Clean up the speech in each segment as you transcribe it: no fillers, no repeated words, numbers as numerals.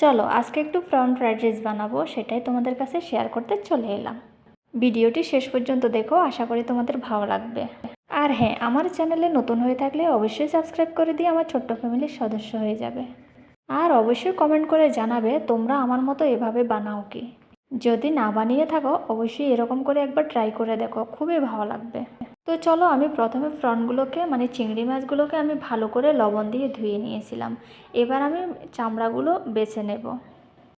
চলো আজকে একটু প্রন ফ্রাইড রাইস বানাবো, সেটাই তোমাদের কাছে শেয়ার করতে চলে এলাম। ভিডিওটি শেষ পর্যন্ত দেখো, আশা করি তোমাদের ভালো লাগবে। আর হ্যাঁ, আমার চ্যানেলে নতুন হয়ে থাকলে অবশ্যই সাবস্ক্রাইব করে দিয়ে আমার ছোট্ট ফ্যামিলির সদস্য হয়ে যাবে। আর অবশ্যই কমেন্ট করে জানাবে তোমরা আমার মতো এভাবে বানাও কি। যদি না বানিয়ে থাকো অবশ্যই এরকম করে একবার ট্রাই করে দেখো, খুবই ভালো লাগবে। তো চলো, আমি প্রথমে প্রনগুলোকে চিংড়ি মাছগুলোকে আমি ভালো করে লবণ দিয়ে ধুয়ে নিয়েছিলাম। এবার আমি চামড়াগুলো বেছে নেব।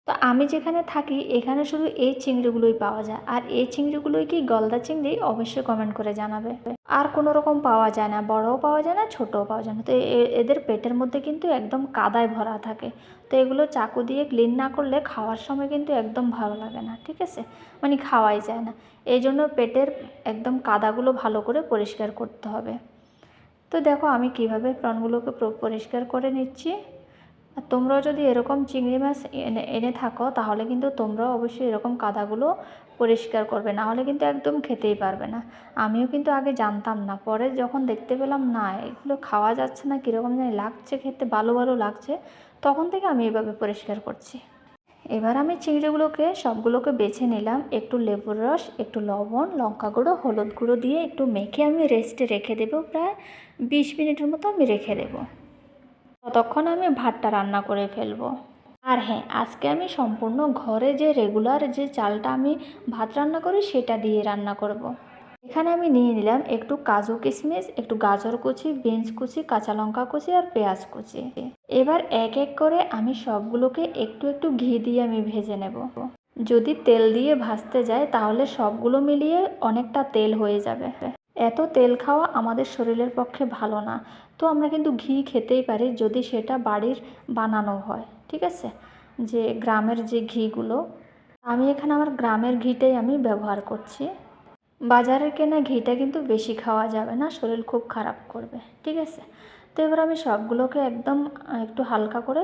তো আমি যেখানে থাকি এখানে শুধু এই চিংড়িগুলোই পাওয়া যায়, আর এই চিংড়িগুলোই কি গলদা চিংড়ি অবশ্যই কমেন্ট করে জানাবে। আর কোনো রকম পাওয়া যায় না, বড়ও পাওয়া যায় না, ছোটও পাওয়া যায় না। তো এদের পেটের মধ্যে কিন্তু একদম কাদায় ভরা থাকে। তো এগুলো চাকু দিয়ে ক্লিন না করলে খাওয়ার সময় কিন্তু একদম ভালো লাগে না, ঠিক আছে, খাওয়াই যায় না। এই জন্য পেটের একদম কাদাগুলো ভালো করে পরিষ্কার করতে হবে। তো দেখো আমি কিভাবে প্রনগুলোকে পরিষ্কার করে নিচ্ছি। আর তোমরাও যদি এরকম চিংড়ি মাছ এনে থাকো তাহলে কিন্তু তোমরাও অবশ্যই এরকম কাদাগুলো পরিষ্কার করবে, না হলে কিন্তু একদম খেতেই পারবে না। আমিও কিন্তু আগে জানতাম না, পরে যখন দেখতে পেলাম না এগুলো খাওয়া যাচ্ছে না, কীরকম জানি লাগছে, খেতে ভালো ভালো লাগছে, তখন থেকে আমি এভাবে পরিষ্কার করছি। এবার আমি চিংড়িগুলোকে সবগুলোকে বেছে নিলাম। একটু লেবুর রস, একটু লবণ, লঙ্কা গুঁড়ো, হলুদ গুঁড়ো দিয়ে একটু মেখে আমি রেস্টে রেখে দেবো। প্রায় 20 মিনিটের মতো আমি রেখে দেবো। ততক্ষণ আমি ভাতটা রান্না করে ফেলবো। আর হ্যাঁ, আজকে আমি সম্পূর্ণ ঘরে যে রেগুলার যে চালটা আমি ভাত রান্না করি সেটা দিয়ে রান্না করব। এখানে আমি নিয়ে নিলাম একটু কাজু কিশমিশ, একটু গাজর কুচি, বিনস কুচি, কাঁচা লঙ্কা কুচি আর পেঁয়াজ কুচি। এবার এক এক করে আমি সবগুলোকে একটু একটু ঘি দিয়ে আমি ভেজে নেব। যদি তেল দিয়ে ভাজতে যায় তাহলে সবগুলো মিলিয়ে অনেকটা তেল হয়ে যাবে। এত তেল খাওয়া আমাদের শরীরের পক্ষে ভালো না। তো আমরা কিন্তু ঘি খেতেই পারি যদি সেটা বাড়ির বানানো হয়, ঠিক আছে, যে গ্রামের যে ঘিগুলো। আমি এখানে আমার গ্রামের ঘিটাই আমি ব্যবহার করছি। বাজারের কেনা ঘিটা কিন্তু বেশি খাওয়া যাবে না, শরীর খুব খারাপ করবে, ঠিক আছে। তো এবার আমি সবগুলোকে একদম একটু হালকা করে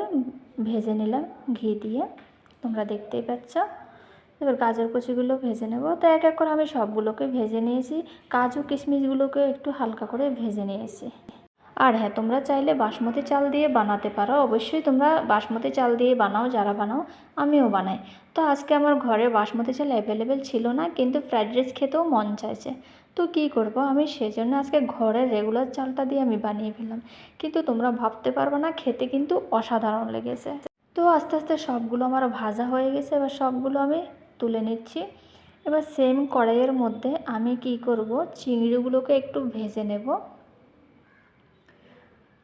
ভেজে নিলাম ঘি দিয়ে, তোমরা দেখতেই পাচ্ছ। এবার গাজর কুচিগুলো ভেজে নেব। তো এক এক করে আমি সবগুলোকে ভেজে নিয়েছি। কাজু কিশমিশগুলোকে একটু হালকা করে ভেজে নিয়েছি। আর হ্যাঁ, তোমরা চাইলে বাসমতি চাল দিয়ে বানাতে পারো, অবশ্যই তোমরা বাসমতি চাল দিয়ে বানাও, যারা বানাও, আমিও বানাই। তো আজকে আমার ঘরে বাসমতি চাল অ্যাভেলেবেল ছিল না, কিন্তু ফ্রাইড রাইস খেতেও মন চাইছে। তো কী করব, আমি সেজন্য আজকে ঘরের রেগুলার চালটা দিয়ে আমি বানিয়ে ফেললাম। কিন্তু তোমরা ভাবতে পারবে না, খেতে কিন্তু অসাধারণ লেগেছে। তো আস্তে আস্তে সবগুলো আমার ভাজা হয়ে গেছে, এবার সবগুলো আমি তুলে নিচ্ছি। এবার সেম কড়াইয়ের মধ্যে আমি কি করব, চিংড়িগুলোকে একটু ভেজে নেব।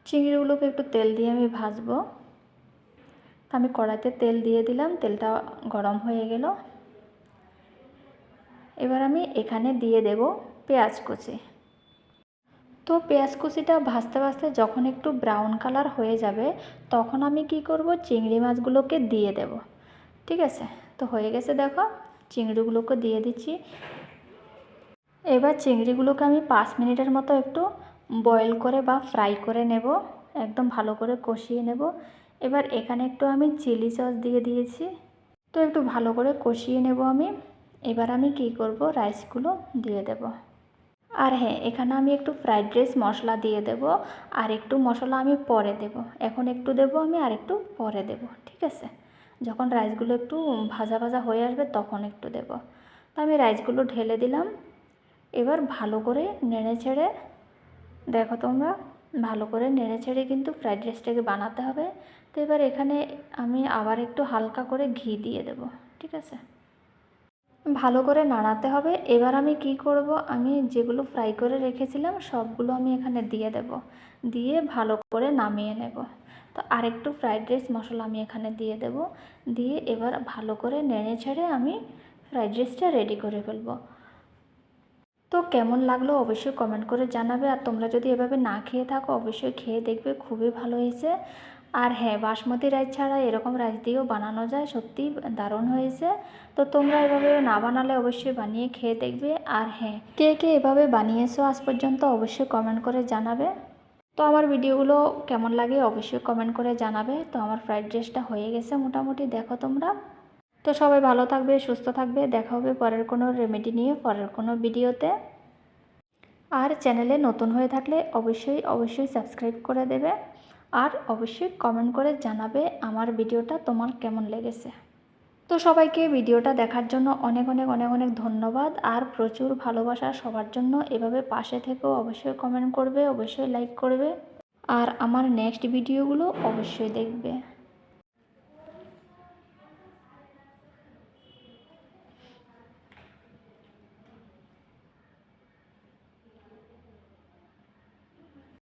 চিংড়িগুলোকে একটু তেল দিয়ে আমি ভাজবো। আমি কড়াইতে তেল দিয়ে দিলাম, তেলটা গরম হয়ে গেল। এবার আমি এখানে দিয়ে দেব পেঁয়াজ কুচি। তো পেঁয়াজ কুচিটা ভাজতে ভাজতে যখন একটু ব্রাউন কালার হয়ে যাবে তখন আমি কি করব, চিংড়ি মাছগুলোকে দিয়ে দেব, ঠিক আছে। তো হয়ে গেছে, দেখো চিংড়িগুলোকে দিয়ে দিচ্ছি। এবার চিংড়িগুলোকে আমি 5 মিনিটের মতো একটু বয়েল করে বা ফ্রাই করে নেব, একদম ভালো করে কষিয়ে নেব। এবার এখানে একটু আমি চিলি সস দিয়ে দিয়েছি। তো একটু ভালো করে কষিয়ে নেব আমি। এবার আমি কি করব, রাইসগুলো দিয়ে দেব। আর হ্যাঁ, এখানে আমি একটু ফ্রাইড রাইস মশলা দিয়ে দেব। আর একটু মশলা আমি পরে দেব, এখন একটু দেব আমি, আর একটু পরে দেব, ঠিক আছে। যখন রাইসগুলো একটু ভাজা ভাজা হয়ে আসবে তখন একটু দেব। তো আমি রাইসগুলো ঢেলে দিলাম। এবার ভালো করে নেড়ে ছেড়ে, দেখো তোমরা, ভালো করে নেড়ে ছেড়ে কিন্তু ফ্রাইড রাইসটাকে বানাতে হবে। তো এবার এখানে আমি আবার একটু হালকা করে ঘি দিয়ে দেব, ঠিক আছে। ভালো করে নাড়াতে হবে। এবার আমি কি করব, আমি যেগুলো ফ্রাই করে রেখেছিলাম সবগুলো আমি এখানে দিয়ে দেব, দিয়ে ভালো করে নামিয়ে নেব। তো আরেকটু ফ্রাইড রাইস মশলা আমি এখানে দিয়ে দেব, দিয়ে এবার ভালো করে নেড়ে ছেড়ে আমি ফ্রাইড রাইসটা রেডি করে ফেলবো। তো কেমন লাগলো অবশ্যই কমেন্ট করে জানাবে। আর তোমরা যদি এভাবে না খেয়ে থাকো অবশ্যই খেয়ে দেখবে, খুবই ভালো হয়েছে। আর হ্যাঁ, বাসমতি রাইস ছাড়া এরকম রাইস দিয়েও বানানো যায়, সত্যি দারুণ হয়েছে। তো তোমরা এভাবে না বানালে অবশ্যই বানিয়ে খেয়ে দেখবে। আর হ্যাঁ, কে কে এভাবে বানিয়েছো আজ পর্যন্ত অবশ্যই কমেন্ট করে জানাবে। তো আমার ভিডিওগুলো কেমন লাগে অবশ্যই কমেন্ট করে জানাবে। তো আমার ফ্রাইড রাইসটা হয়ে গেছে মোটামুটি, দেখো তোমরা। তো সবাই ভালো থাকবে, সুস্থ থাকবে, দেখা হবে পরের কোনো রেমেডি নিয়ে পরের কোনো ভিডিওতে। আর চ্যানেলে নতুন হয়ে থাকলে অবশ্যই অবশ্যই সাবস্ক্রাইব করে দেবে। আর অবশ্যই কমেন্ট করে জানাবে আমার ভিডিওটা তোমার কেমন লেগেছে। তো সবাইকে ভিডিওটা দেখার জন্য অনেক অনেক অনেক অনেক ধন্যবাদ। আর প্রচুর ভালোবাসা সবার জন্য। এভাবে পাশে থেকেও অবশ্যই কমেন্ট করবে, অবশ্যই লাইক করবে, আর আমার নেক্সট ভিডিওগুলো অবশ্যই দেখবে।